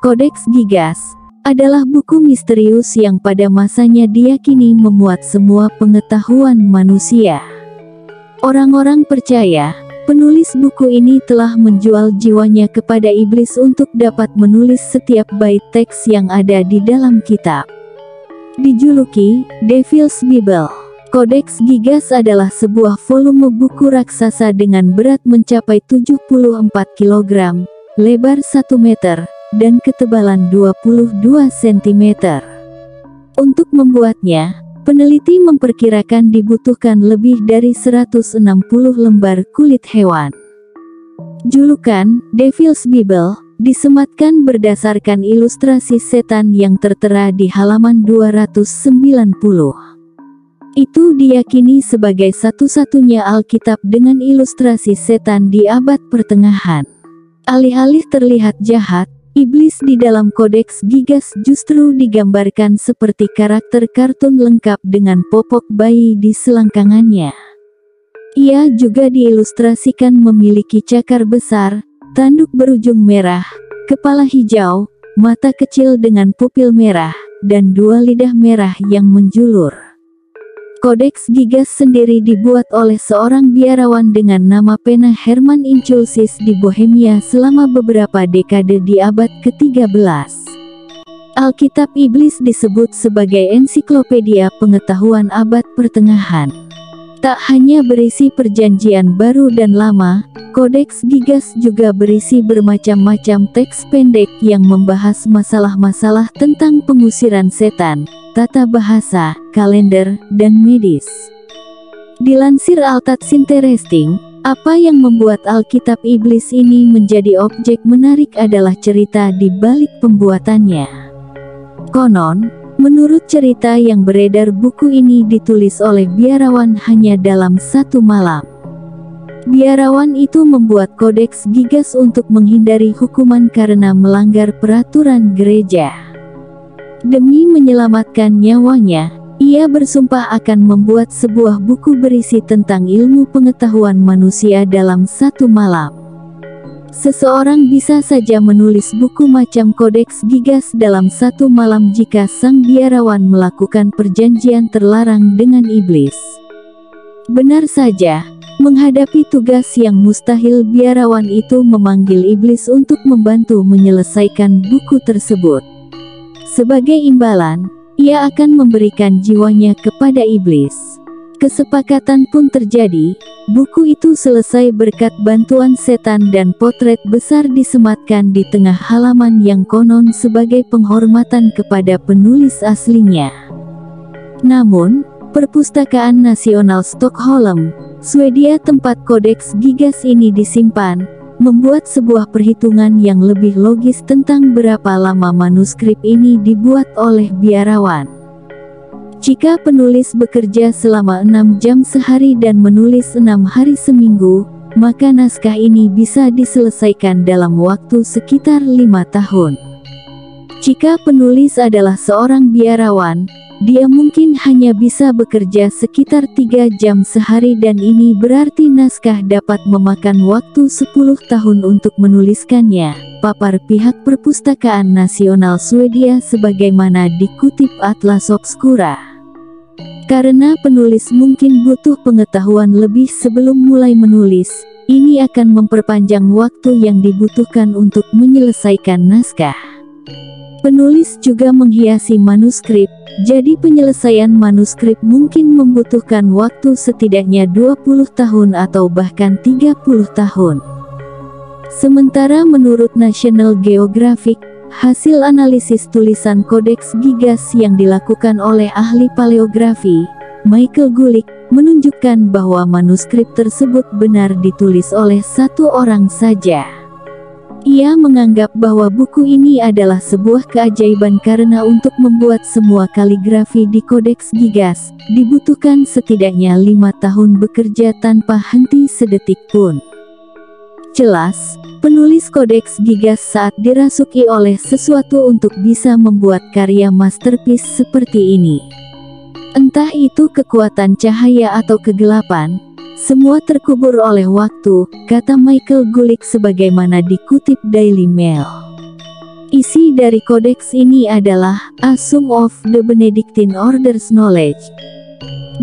Codex Gigas adalah buku misterius yang pada masanya diyakini memuat semua pengetahuan manusia. Orang-orang percaya, penulis buku ini telah menjual jiwanya kepada iblis untuk dapat menulis setiap bait teks yang ada di dalam kitab. Dijuluki Devil's Bible, Codex Gigas adalah sebuah volume buku raksasa dengan berat mencapai 74 kg, lebar 1 meter, dan ketebalan 22 cm. Untuk membuatnya, peneliti memperkirakan dibutuhkan lebih dari 160 lembar kulit hewan. Julukan Devil's Bible disematkan berdasarkan ilustrasi setan yang tertera di halaman 290. Itu diyakini sebagai satu-satunya Alkitab dengan ilustrasi setan di abad pertengahan. Alih-alih terlihat jahat, iblis di dalam Codex Gigas justru digambarkan seperti karakter kartun lengkap dengan popok bayi di selangkangannya. Ia juga diilustrasikan memiliki cakar besar, tanduk berujung merah, kepala hijau, mata kecil dengan pupil merah, dan 2 lidah merah yang menjulur. Codex Gigas sendiri dibuat oleh seorang biarawan dengan nama pena Hermann Inchulsis di Bohemia selama beberapa dekade di abad ke-13. Alkitab Iblis disebut sebagai ensiklopedia pengetahuan abad pertengahan. Tak hanya berisi perjanjian baru dan lama, Codex Gigas juga berisi bermacam-macam teks pendek yang membahas masalah-masalah tentang pengusiran setan, tata bahasa, kalender, dan medis. Dilansir Altat Interesting, apa yang membuat Alkitab Iblis ini menjadi objek menarik adalah cerita di balik pembuatannya. Konon, menurut cerita yang beredar, buku ini ditulis oleh biarawan hanya dalam 1 malam. Biarawan itu membuat Codex Gigas untuk menghindari hukuman karena melanggar peraturan gereja. Demi menyelamatkan nyawanya, ia bersumpah akan membuat sebuah buku berisi tentang ilmu pengetahuan manusia dalam 1 malam. Seseorang bisa saja menulis buku macam Codex Gigas dalam 1 malam jika sang biarawan melakukan perjanjian terlarang dengan iblis. Benar saja, menghadapi tugas yang mustahil, biarawan itu memanggil iblis untuk membantu menyelesaikan buku tersebut. Sebagai imbalan, ia akan memberikan jiwanya kepada iblis. Kesepakatan pun terjadi, buku itu selesai berkat bantuan setan dan potret besar disematkan di tengah halaman yang konon sebagai penghormatan kepada penulis aslinya. Namun, Perpustakaan Nasional Stockholm, Swedia, tempat Codex Gigas ini disimpan, membuat sebuah perhitungan yang lebih logis tentang berapa lama manuskrip ini dibuat oleh biarawan. Jika penulis bekerja selama 6 jam sehari dan menulis 6 hari seminggu, maka naskah ini bisa diselesaikan dalam waktu sekitar 5 tahun. Jika penulis adalah seorang biarawan, dia mungkin hanya bisa bekerja sekitar 3 jam sehari, dan ini berarti naskah dapat memakan waktu 10 tahun untuk menuliskannya, papar pihak Perpustakaan Nasional Swedia sebagaimana dikutip Atlas Obscura. Karena penulis mungkin butuh pengetahuan lebih sebelum mulai menulis, ini akan memperpanjang waktu yang dibutuhkan untuk menyelesaikan naskah. Penulis juga menghiasi manuskrip, jadi penyelesaian manuskrip mungkin membutuhkan waktu setidaknya 20 tahun atau bahkan 30 tahun. Sementara menurut National Geographic, hasil analisis tulisan Codex Gigas yang dilakukan oleh ahli paleografi, Michael Gulick, menunjukkan bahwa manuskrip tersebut benar ditulis oleh 1 orang saja. Ia menganggap bahwa buku ini adalah sebuah keajaiban karena untuk membuat semua kaligrafi di Codex Gigas, dibutuhkan setidaknya 5 tahun bekerja tanpa henti sedetik pun. Jelas, penulis Codex Gigas saat dirasuki oleh sesuatu untuk bisa membuat karya masterpiece seperti ini. Entah itu kekuatan cahaya atau kegelapan, semua terkubur oleh waktu, kata Michael Gulick sebagaimana dikutip Daily Mail. Isi dari kodeks ini adalah A Sum of the Benedictine Order's Knowledge,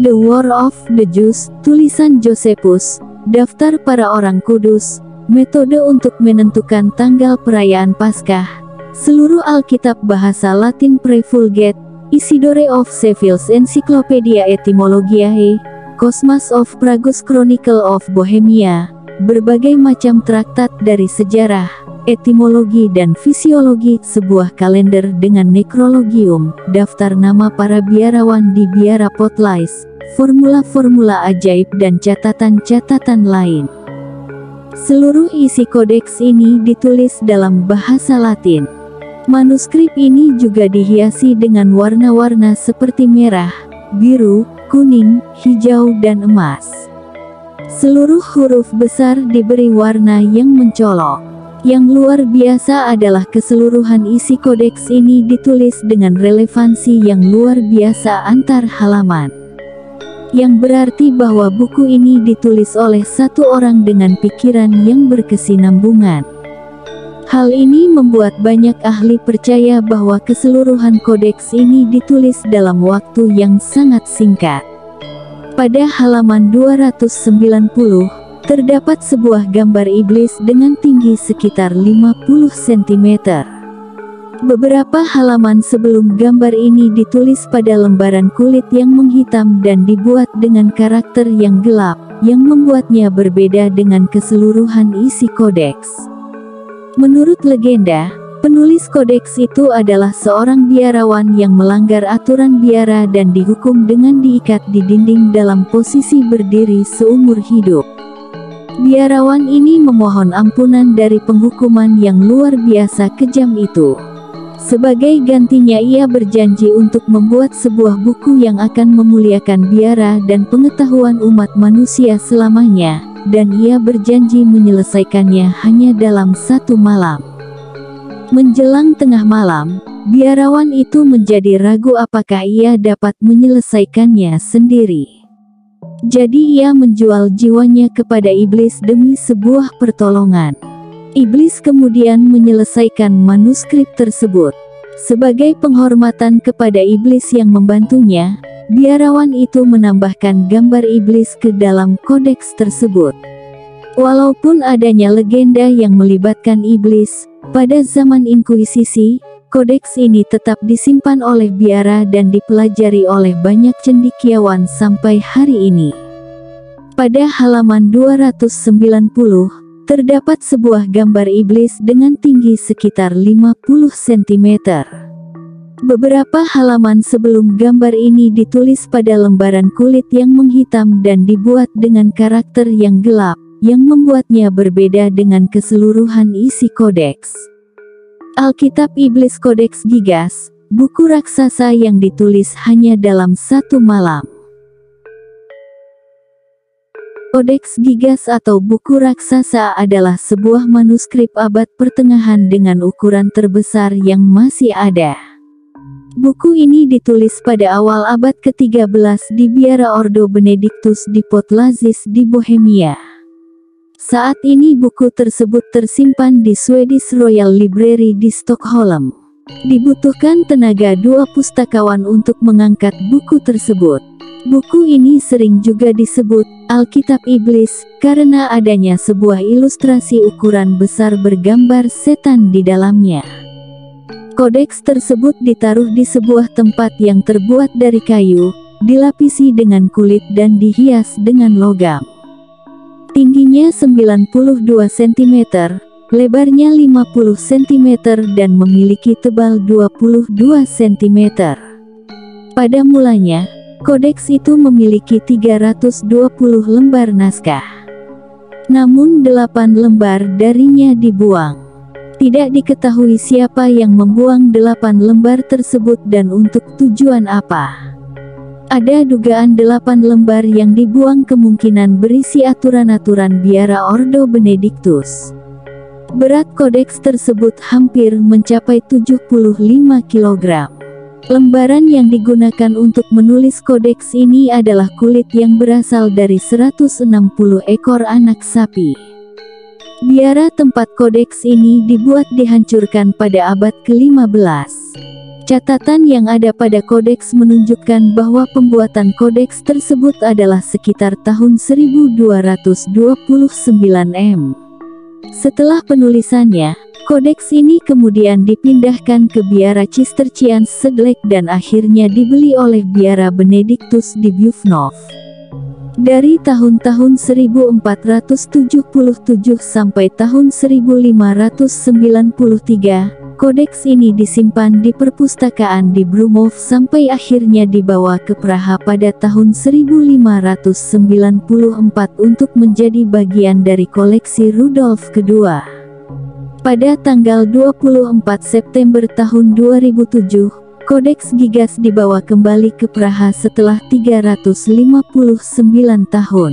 The War of the Jews, tulisan Josephus, daftar para orang kudus, metode untuk menentukan tanggal perayaan Paskah, seluruh Alkitab bahasa Latin Pre-Vulgate, Isidore of Seville's Encyclopedia Etymologiae, Cosmas of Prague's Chronicle of Bohemia, berbagai macam traktat dari sejarah, etimologi dan fisiologi, sebuah kalender dengan nekrologium, daftar nama para biarawan di Biara Potlatch, formula-formula ajaib dan catatan-catatan lain. Seluruh isi kodeks ini ditulis dalam bahasa Latin. Manuskrip ini juga dihiasi dengan warna-warna seperti merah, biru, kuning, hijau dan emas. Seluruh huruf besar diberi warna yang mencolok. Yang luar biasa adalah keseluruhan isi kodeks ini ditulis dengan relevansi yang luar biasa antar halaman. Yang berarti bahwa buku ini ditulis oleh satu orang dengan pikiran yang berkesinambungan. Hal ini membuat banyak ahli percaya bahwa keseluruhan kodeks ini ditulis dalam waktu yang sangat singkat. Pada halaman 290, terdapat sebuah gambar iblis dengan tinggi sekitar 50 cm. Beberapa halaman sebelum gambar ini ditulis pada lembaran kulit yang menghitam dan dibuat dengan karakter yang gelap, yang membuatnya berbeda dengan keseluruhan isi kodeks. Menurut legenda, penulis kodeks itu adalah seorang biarawan yang melanggar aturan biara dan dihukum dengan diikat di dinding dalam posisi berdiri seumur hidup. Biarawan ini memohon ampunan dari penghukuman yang luar biasa kejam itu. Sebagai gantinya ia berjanji untuk membuat sebuah buku yang akan memuliakan biara dan pengetahuan umat manusia selamanya, dan ia berjanji menyelesaikannya hanya dalam satu malam. Menjelang tengah malam, biarawan itu menjadi ragu apakah ia dapat menyelesaikannya sendiri. Jadi ia menjual jiwanya kepada iblis demi sebuah pertolongan. Iblis kemudian menyelesaikan manuskrip tersebut. Sebagai penghormatan kepada iblis yang membantunya, biarawan itu menambahkan gambar iblis ke dalam kodeks tersebut. Walaupun adanya legenda yang melibatkan iblis, pada zaman Inkuisisi, kodeks ini tetap disimpan oleh biara dan dipelajari oleh banyak cendekiawan sampai hari ini. Pada halaman 290, terdapat sebuah gambar iblis dengan tinggi sekitar 50 cm. Beberapa halaman sebelum gambar ini ditulis pada lembaran kulit yang menghitam dan dibuat dengan karakter yang gelap, yang membuatnya berbeda dengan keseluruhan isi kodeks. Alkitab Iblis Kodeks Gigas, buku raksasa yang ditulis hanya dalam satu malam. Kodeks Gigas atau buku raksasa adalah sebuah manuskrip abad pertengahan dengan ukuran terbesar yang masih ada. Buku ini ditulis pada awal abad ke-13 di Biara Ordo Benedictus di Potlatch di Bohemia. Saat ini buku tersebut tersimpan di Swedish Royal Library di Stockholm. Dibutuhkan tenaga 2 pustakawan untuk mengangkat buku tersebut. Buku ini sering juga disebut Alkitab Iblis karena adanya sebuah ilustrasi ukuran besar bergambar setan di dalamnya. Kodeks tersebut ditaruh di sebuah tempat yang terbuat dari kayu, dilapisi dengan kulit dan dihias dengan logam. Tingginya 92 cm, lebarnya 50 cm dan memiliki tebal 22 cm. Pada mulanya, kodeks itu memiliki 320 lembar naskah. Namun 8 lembar darinya dibuang. Tidak diketahui siapa yang membuang 8 lembar tersebut dan untuk tujuan apa. Ada dugaan 8 lembar yang dibuang kemungkinan berisi aturan-aturan biara Ordo Benedictus. Berat kodeks tersebut hampir mencapai 75 kg. Lembaran yang digunakan untuk menulis kodeks ini adalah kulit yang berasal dari 160 ekor anak sapi. Biara tempat kodeks ini dibuat dihancurkan pada abad ke-15. Catatan yang ada pada kodeks menunjukkan bahwa pembuatan kodeks tersebut adalah sekitar tahun 1229 M. Setelah penulisannya, kodeks ini kemudian dipindahkan ke Biara Cistercians Sedlec dan akhirnya dibeli oleh Biara Benedictus di Bufnov. Dari tahun-tahun 1477 sampai tahun 1593, kodeks ini disimpan di perpustakaan di Brumov sampai akhirnya dibawa ke Praha pada tahun 1594 untuk menjadi bagian dari koleksi Rudolf II. Pada tanggal 24 September tahun 2007, Kodeks Gigas dibawa kembali ke Praha setelah 359 tahun.